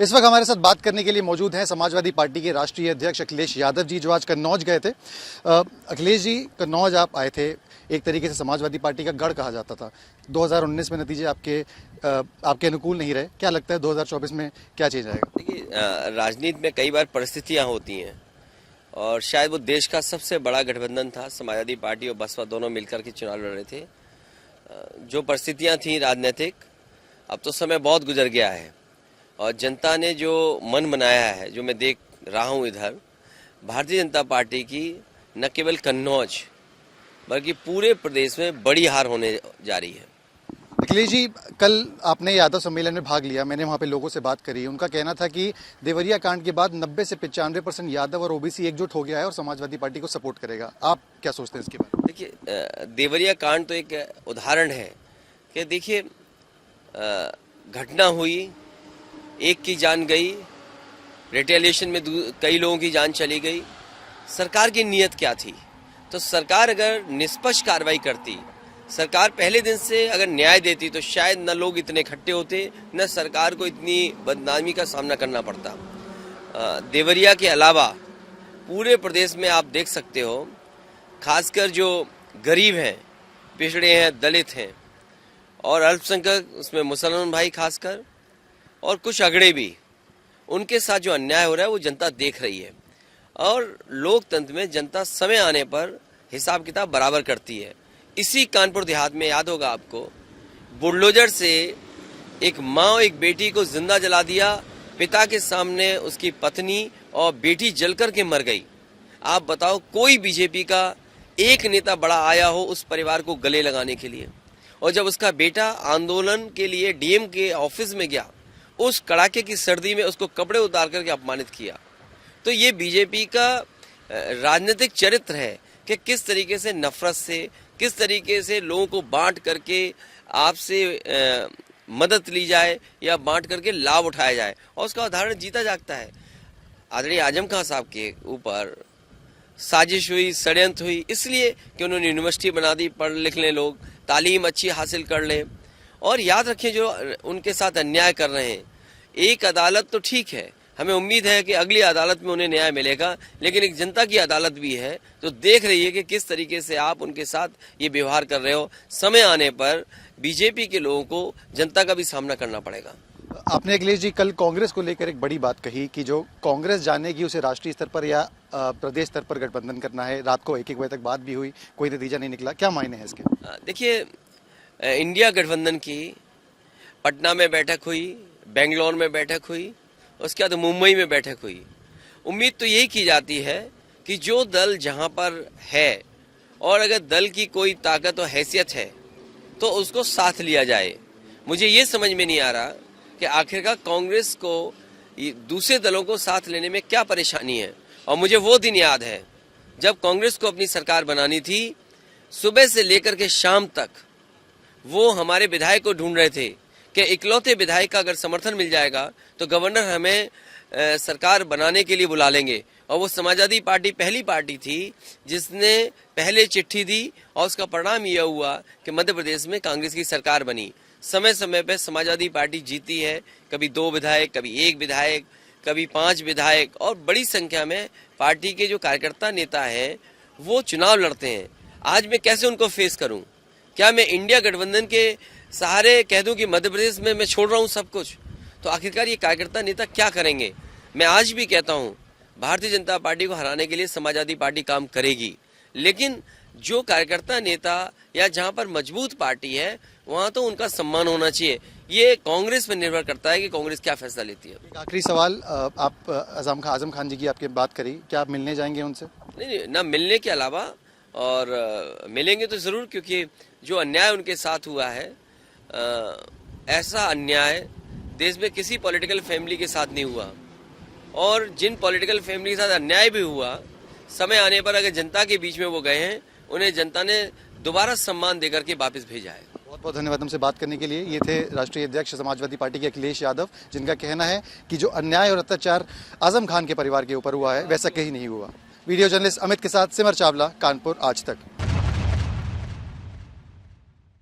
इस वक्त हमारे साथ बात करने के लिए मौजूद हैं समाजवादी पार्टी के राष्ट्रीय अध्यक्ष अखिलेश यादव जी, जो आज कन्नौज गए थे। अखिलेश जी, कन्नौज आप आए थे, एक तरीके से समाजवादी पार्टी का गढ़ कहा जाता था। 2019 में नतीजे आपके अनुकूल नहीं रहे। क्या लगता है 2024 में क्या चेंज आएगा? देखिए, राजनीति में कई बार परिस्थितियां होती हैं और शायद वो देश का सबसे बड़ा गठबंधन था। समाजवादी पार्टी और बसपा दोनों मिलकर के चुनाव लड़ रहे थे। जो परिस्थितियां थी राजनीतिक, अब तो समय बहुत गुजर गया है और जनता ने जो मन बनाया है, जो मैं देख रहा हूं इधर, भारतीय जनता पार्टी की न केवल कन्नौज बल्कि पूरे प्रदेश में बड़ी हार होने जा रही है। अखिलेश जी, कल आपने यादव सम्मेलन में भाग लिया, मैंने वहां पे लोगों से बात करी। उनका कहना था कि देवरिया कांड के बाद 90 से 95% यादव और ओबीसी एकजुट हो गया है और समाजवादी पार्टी को सपोर्ट करेगा। आप क्या सोचते हैं इसके बारे में? देखिए, देवरिया कांड तो एक उदाहरण है कि देखिए, घटना हुई, एक की जान गई, रिटेलिएशन में कई लोगों की जान चली गई। सरकार की नीयत क्या थी? तो सरकार अगर निष्पक्ष कार्रवाई करती, सरकार पहले दिन से अगर न्याय देती, तो शायद न लोग इतने इकट्ठे होते, न सरकार को इतनी बदनामी का सामना करना पड़ता। देवरिया के अलावा पूरे प्रदेश में आप देख सकते हो, खासकर जो गरीब हैं, पिछड़े हैं, दलित हैं और अल्पसंख्यक, उसमें मुसलमान भाई खासकर, और कुछ अगड़े भी, उनके साथ जो अन्याय हो रहा है वो जनता देख रही है। और लोकतंत्र में जनता समय आने पर हिसाब किताब बराबर करती है। इसी कानपुर देहात में याद होगा आपको, बुलडोजर से एक माँ और एक बेटी को जिंदा जला दिया, पिता के सामने उसकी पत्नी और बेटी जलकर के मर गई। आप बताओ, कोई बीजेपी का एक नेता बड़ा आया हो उस परिवार को गले लगाने के लिए? और जब उसका बेटा आंदोलन के लिए डीएम के ऑफिस में गया, उस कड़ाके की सर्दी में उसको कपड़े उतार करके अपमानित किया। तो ये बीजेपी का राजनीतिक चरित्र है कि किस तरीके से नफरत से, किस तरीके से लोगों को बांट करके आपसे मदद ली जाए या बांट करके लाभ उठाया जाए, और उसका उदाहरण जीता जागता है। आदरणीय आजम खान साहब के ऊपर साजिश हुई, षड्यंत्र हुई, इसलिए कि उन्होंने यूनिवर्सिटी बना दी, पढ़ लिख लें लोग, तालीम अच्छी हासिल कर लें। और याद रखें, जो उनके साथ अन्याय कर रहे हैं, एक अदालत तो ठीक है, हमें उम्मीद है कि अगली अदालत में उन्हें न्याय मिलेगा, लेकिन एक जनता की अदालत भी है जो देख रही है कि किस तरीके से आप उनके साथ ये व्यवहार कर रहे हो। समय आने पर बीजेपी के लोगों को जनता का भी सामना करना पड़ेगा। आपने अखिलेश जी कल कांग्रेस को लेकर एक बड़ी बात कही कि जो कांग्रेस जानेगी उसे राष्ट्रीय स्तर पर या प्रदेश स्तर पर गठबंधन करना है। रात को 1-1 बजे तक बात भी हुई, कोई नतीजा नहीं निकला। क्या मायने हैं इसके? देखिए, इंडिया गठबंधन की पटना में बैठक हुई, बेंगलोर में बैठक हुई, उसके बाद मुंबई में बैठक हुई। उम्मीद तो यही की जाती है कि जो दल जहां पर है और अगर दल की कोई ताकत और हैसियत है तो उसको साथ लिया जाए। मुझे ये समझ में नहीं आ रहा कि आखिरकार कांग्रेस को दूसरे दलों को साथ लेने में क्या परेशानी है। और मुझे वो दिन याद है जब कांग्रेस को अपनी सरकार बनानी थी, सुबह से लेकर के शाम तक वो हमारे विधायक को ढूंढ रहे थे कि इकलौते विधायक का अगर समर्थन मिल जाएगा तो गवर्नर हमें सरकार बनाने के लिए बुला लेंगे। और वो समाजवादी पार्टी पहली पार्टी थी जिसने पहले चिट्ठी दी और उसका परिणाम यह हुआ कि मध्य प्रदेश में कांग्रेस की सरकार बनी। समय समय पर समाजवादी पार्टी जीती है, कभी 2 विधायक, कभी 1 विधायक, कभी 5 विधायक, और बड़ी संख्या में पार्टी के जो कार्यकर्ता नेता हैं वो चुनाव लड़ते हैं। आज मैं कैसे उनको फेस करूं? क्या मैं इंडिया गठबंधन के सहारे कह दूं कि मध्य प्रदेश में मैं छोड़ रहा हूं सब कुछ? तो आखिरकार ये कार्यकर्ता नेता क्या करेंगे? मैं आज भी कहता हूं, भारतीय जनता पार्टी को हराने के लिए समाजवादी पार्टी काम करेगी, लेकिन जो कार्यकर्ता नेता या जहां पर मजबूत पार्टी है वहां तो उनका सम्मान होना चाहिए। ये कांग्रेस पर निर्भर करता है कि कांग्रेस क्या फैसला लेती है। आखिरी सवाल, आप आजम खान जी की आपकी बात करी, क्या आप मिलने जाएंगे उनसे? नहीं, ना मिलने के अलावा, और मिलेंगे तो जरूर, क्योंकि जो अन्याय उनके साथ हुआ है, ऐसा अन्याय देश में किसी पॉलिटिकल फैमिली के साथ नहीं हुआ। और जिन पॉलिटिकल फैमिली के साथ अन्याय भी हुआ, समय आने पर अगर जनता के बीच में वो गए हैं, उन्हें जनता ने दोबारा सम्मान देकर के वापस भेजा है। बहुत बहुत धन्यवाद हमसे बात करने के लिए। ये थे राष्ट्रीय अध्यक्ष समाजवादी पार्टी के अखिलेश यादव, जिनका कहना है कि जो अन्याय और अत्याचार आजम खान के परिवार के ऊपर हुआ है वैसा कहीं नहीं हुआ। वीडियो जर्नलिस्ट अमित के साथ सिमर चावला, कानपुर आज तक।